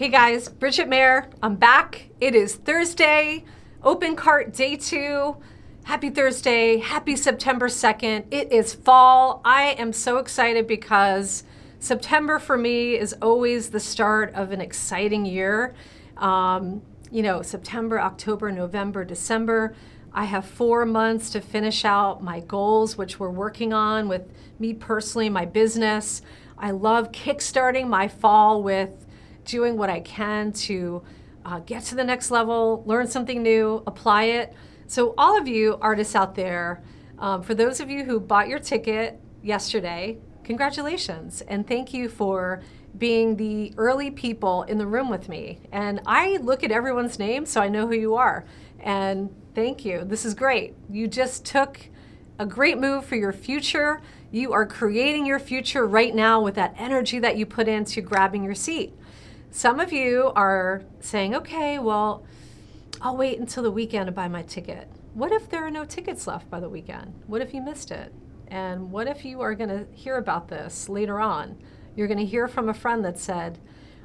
Hey guys, Bridgette Mayer, I'm back. It is Thursday, open cart day 2. Happy Thursday, happy September 2nd. It is fall. I am so excited because September for me is always the start of an exciting year. September, October, November, December. I have 4 months to finish out my goals, which we're working on with me personally, my business. I love kickstarting my fall with doing what I can to get to the next level, learn something new, apply it. So all of you artists out there, for those of you who bought your ticket yesterday, congratulations. And thank you for being the early people in the room with me. And I look at everyone's name so I know who you are. And thank you. This is great. You just took a great move for your future. You are creating your future right now with that energy that you put into grabbing your seat. Some of you are saying, okay, well, I'll wait until the weekend to buy my ticket. What if there are no tickets left by the weekend? What if you missed it? And what if you are going to hear about this later on? You're going to hear from a friend that said,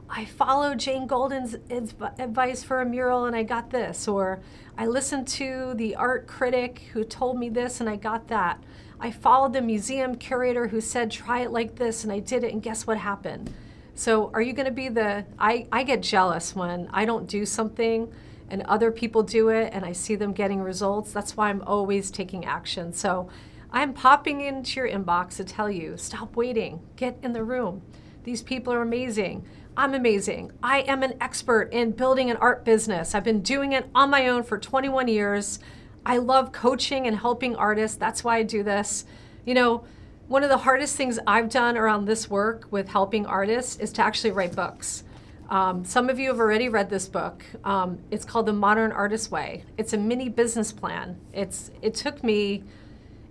I followed Jane Golden's advice for a mural and I got this. Or I listened to the art critic who told me this and I got that. I followed the museum curator who said, try it like this, and I did it, and guess what happened? So are you going to be I get jealous when I don't do something and other people do it and I see them getting results. That's why I'm always taking action. So I'm popping into your inbox to tell you, stop waiting, get in the room. These people are amazing. I'm amazing. I am an expert in building an art business. I've been doing it on my own for 21 years. I love coaching and helping artists. That's why I do this. One of the hardest things I've done around this work with helping artists is to actually write books. Some of you have already read this book. It's called The Modern Artist Way. It's a mini business plan. It took me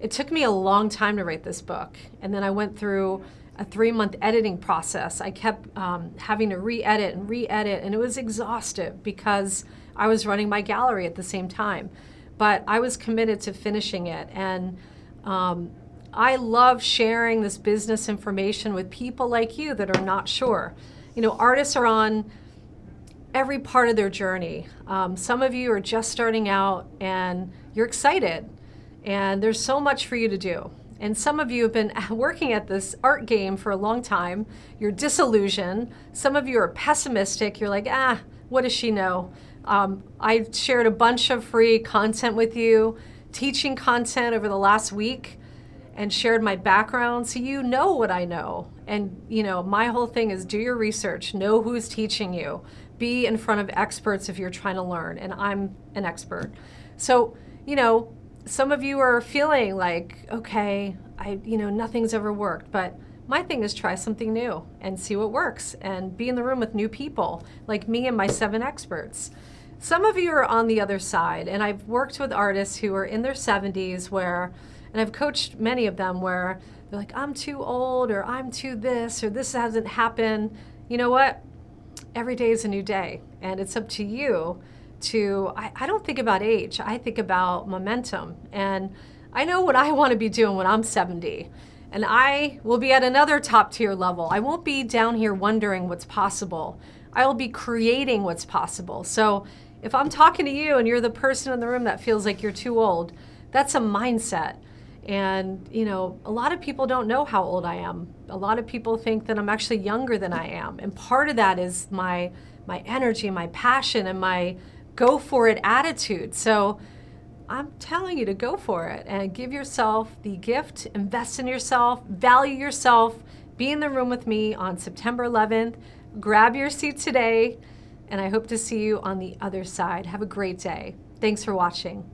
a long time to write this book. And then I went through a 3-month editing process. I kept having to re-edit, and it was exhaustive because I was running my gallery at the same time. But I was committed to finishing it. And I love sharing this business information with people like you that are not sure. Artists are on every part of their journey. Some of you are just starting out and you're excited and there's so much for you to do. And some of you have been working at this art game for a long time. You're disillusioned. Some of you are pessimistic. You're like, what does she know? I shared a bunch of free content with you, teaching content over the last week, and shared my background, so you know what I know. And my whole thing is do your research, know who's teaching you, be in front of experts if you're trying to learn, and I'm an expert. So, some of you are feeling like, okay, nothing's ever worked, but my thing is try something new and see what works and be in the room with new people like me and my 7 experts. Some of you are on the other side, and I've worked with artists who are in their 70s and I've coached many of them where they're like, I'm too old, or I'm too this, or this hasn't happened. You know what? Every day is a new day, and it's up to you to, I don't think about age, I think about momentum. And I know what I want to be doing when I'm 70, and I will be at another top tier level. I won't be down here wondering what's possible. I will be creating what's possible. So if I'm talking to you and you're the person in the room that feels like you're too old, that's a mindset. And, a lot of people don't know how old I am. A lot of people think that I'm actually younger than I am. And part of that is my energy, my passion, and my go for it attitude. So I'm telling you to go for it and give yourself the gift, invest in yourself, value yourself, be in the room with me on September 11th. Grab your seat today, and I hope to see you on the other side. Have a great day. Thanks for watching.